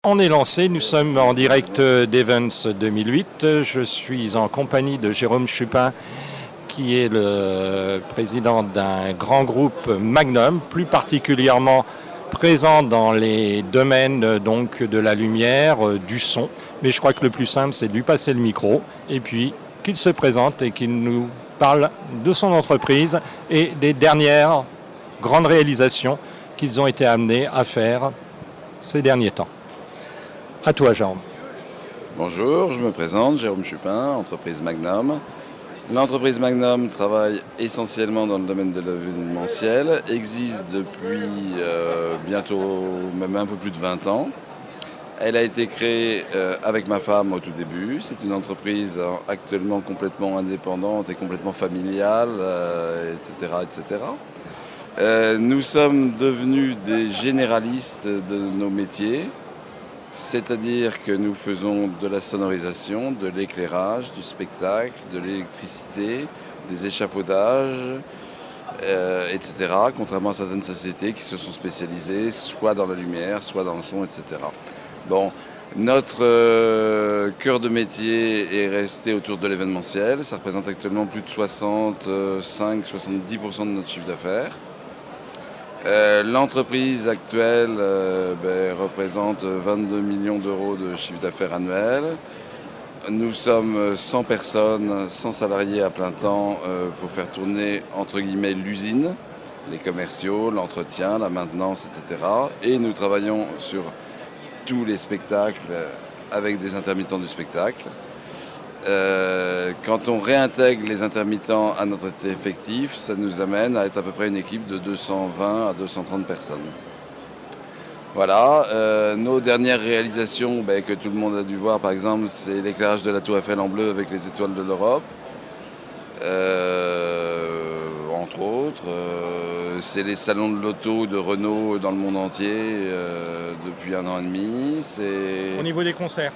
On est lancé, nous sommes en direct d'Events 2008. Je suis en compagnie de Jérôme Chupin, qui est le président d'un grand groupe Magnum, plus particulièrement présent dans les domaines donc, de la lumière, du son. Mais je crois que le plus simple, c'est de lui passer le micro et puis qu'il se présente et qu'il nous parle de son entreprise et des dernières grandes réalisations qu'ils ont été amenés à faire ces derniers temps. À toi, Jérôme. Bonjour, je me présente, Jérôme Chupin, entreprise Magnum. L'entreprise Magnum travaille essentiellement dans le domaine de l'événementiel, existe depuis bientôt même un peu plus de 20 ans. Elle a été créée avec ma femme au tout début. C'est une entreprise actuellement complètement indépendante et complètement familiale, etc. etc. Nous sommes devenus des généralistes de nos métiers. C'est-à-dire que nous faisons de la sonorisation, de l'éclairage, du spectacle, de l'électricité, des échafaudages, etc. Contrairement à certaines sociétés qui se sont spécialisées soit dans la lumière, soit dans le son, etc. Bon, notre cœur de métier est resté autour de l'événementiel. Ça représente actuellement plus de 65-70% de notre chiffre d'affaires. L'entreprise actuelle représente 22 millions d'euros de chiffre d'affaires annuel. Nous sommes 100 personnes, 100 salariés à plein temps pour faire tourner entre guillemets l'usine, les commerciaux, l'entretien, la maintenance, etc. Et nous travaillons sur tous les spectacles avec des intermittents du spectacle. Quand on réintègre les intermittents à notre effectif, ça nous amène à être à peu près une équipe de 220 à 230 personnes. Voilà, nos dernières réalisations que tout le monde a dû voir par exemple, c'est l'éclairage de la Tour Eiffel en bleu avec les étoiles de l'Europe. Entre autres, c'est les salons de l'auto de Renault dans le monde entier depuis 1 an et demi. Au niveau des concerts.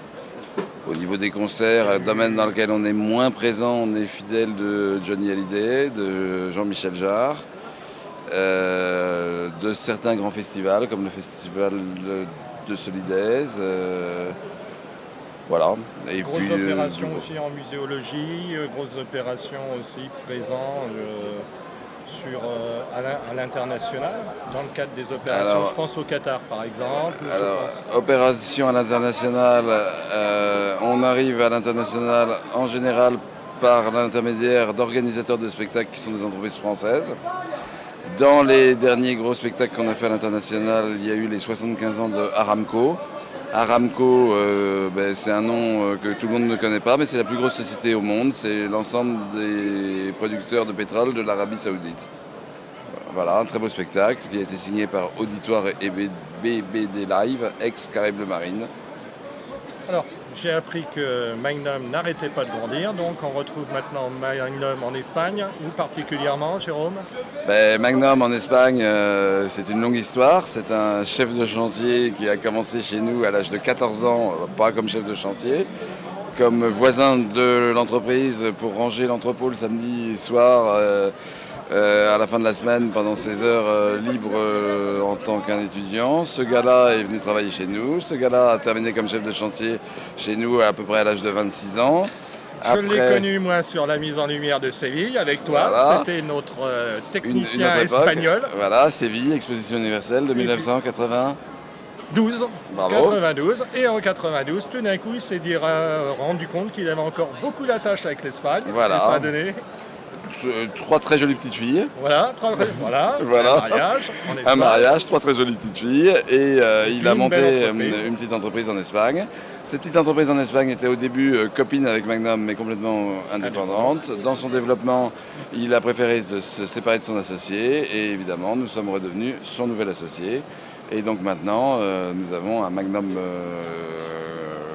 Au niveau des concerts, domaine dans lequel on est moins présent, on est fidèle de Johnny Hallyday, de Jean-Michel Jarre, de certains grands festivals comme le festival de Solidaise. Voilà. Et grosses opérations aussi en muséologie, grosses opérations aussi présentes à l'international, dans le cadre des opérations, alors, je pense au Qatar par exemple. Opérations à l'international, on arrive à l'international en général par l'intermédiaire d'organisateurs de spectacles qui sont des entreprises françaises. Dans les derniers gros spectacles qu'on a fait à l'international, il y a eu les 75 ans de Aramco. Aramco, c'est un nom que tout le monde ne connaît pas, mais c'est la plus grosse société au monde. C'est l'ensemble des producteurs de pétrole de l'Arabie Saoudite. Voilà, un très beau spectacle qui a été signé par Auditoire et BBD Live, ex-Caraïbes Bleu Marine. Alors, j'ai appris que Magnum n'arrêtait pas de grandir, donc on retrouve maintenant Magnum en Espagne. Où particulièrement, Jérôme ? Magnum en Espagne, c'est une longue histoire. C'est un chef de chantier qui a commencé chez nous à l'âge de 14 ans, pas comme chef de chantier, comme voisin de l'entreprise pour ranger l'entrepôt le samedi soir à la fin de la semaine pendant ses heures libres en tant qu'un étudiant. Ce gars-là est venu travailler chez nous. Ce gars-là a terminé comme chef de chantier chez nous à peu près à l'âge de 26 ans. Je l'ai connu, moi, sur la mise en lumière de Séville, avec toi. Voilà. C'était notre technicien espagnol. Voilà, Séville, Exposition universelle de 1980. 12. Bravo. 92. Et en 92, tout d'un coup, il s'est rendu compte qu'il avait encore beaucoup d'attaches avec l'Espagne. Voilà. Et ça a donné 3 très jolies petites filles. Voilà. Un mariage, 3 très jolies petites filles. Et il a monté une petite entreprise en Espagne. Cette petite entreprise en Espagne était au début copine avec Magnum, mais complètement indépendante. Dans son développement, il a préféré se séparer de son associé. Et évidemment, nous sommes redevenus son nouvel associé. Et donc maintenant, nous avons un Magnum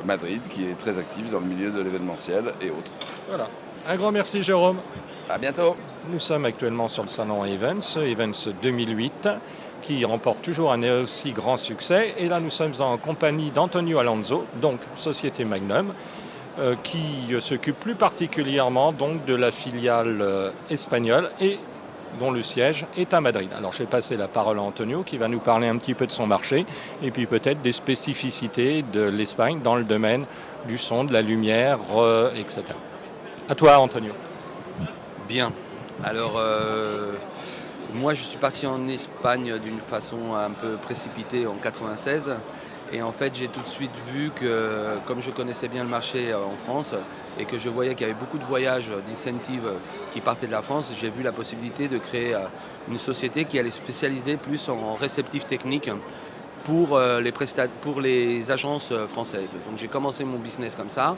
Madrid qui est très actif dans le milieu de l'événementiel et autres. Voilà. Un grand merci, Jérôme. À bientôt. Nous sommes actuellement sur le salon Events 2008, qui remporte toujours un aussi grand succès. Et là, nous sommes en compagnie d'Antonio Alonso, donc Société Magnum, qui s'occupe plus particulièrement donc, de la filiale espagnole et dont le siège est à Madrid. Alors je vais passer la parole à Antonio qui va nous parler un petit peu de son marché et puis peut-être des spécificités de l'Espagne dans le domaine du son, de la lumière, etc. À toi Antonio. Bien. Alors, moi, je suis parti en Espagne d'une façon un peu précipitée en 96. Et en fait, j'ai tout de suite vu que, comme je connaissais bien le marché en France et que je voyais qu'il y avait beaucoup de voyages d'incentives qui partaient de la France, j'ai vu la possibilité de créer une société qui allait spécialiser plus en réceptifs techniques pour les agences françaises. Donc j'ai commencé mon business comme ça.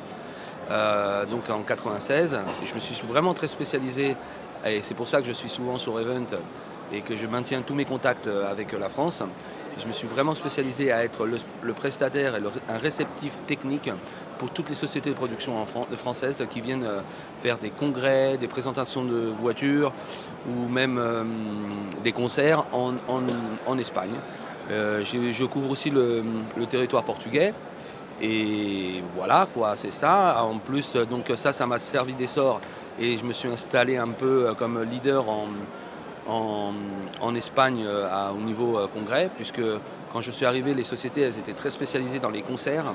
Donc en 96, je me suis vraiment très spécialisé et c'est pour ça que je suis souvent sur Event et que je maintiens tous mes contacts avec la France. Je me suis vraiment spécialisé à être le prestataire et un réceptif technique pour toutes les sociétés de production françaises qui viennent faire des congrès, des présentations de voitures ou même des concerts en Espagne. Je couvre aussi le territoire portugais. Et voilà quoi, c'est ça. En plus, donc ça m'a servi d'essor et je me suis installé un peu comme leader en Espagne au niveau congrès, puisque quand je suis arrivé, les sociétés elles étaient très spécialisées dans les concerts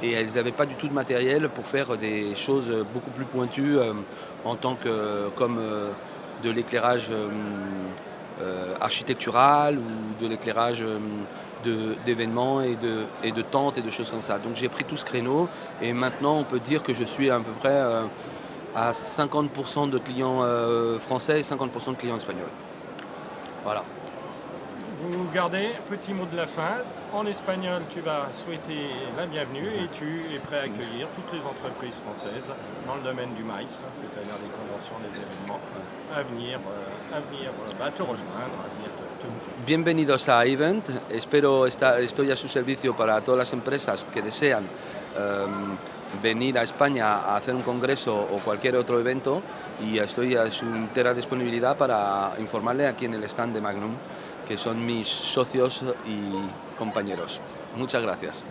et elles n'avaient pas du tout de matériel pour faire des choses beaucoup plus pointues en tant que comme de l'éclairage architectural ou de l'éclairage d'événements et de tentes et de choses comme ça. Donc j'ai pris tout ce créneau et maintenant on peut dire que je suis à peu près à 50% de clients français et 50% de clients espagnols. Voilà. Vous gardez, petit mot de la fin. En espagnol, tu vas souhaiter la bienvenue et tu es prêt à accueillir toutes les entreprises françaises dans le domaine du maïs, c'est-à-dire des conventions, des événements, à venir te rejoindre, à venir te... Bienvenidos a Event. Estoy a su servicio para todas las empresas que desean venir a España a hacer un congreso o cualquier otro evento y estoy a su entera disponibilidad para informarle aquí en el stand de Magnum, que son mis socios y compañeros. Muchas gracias.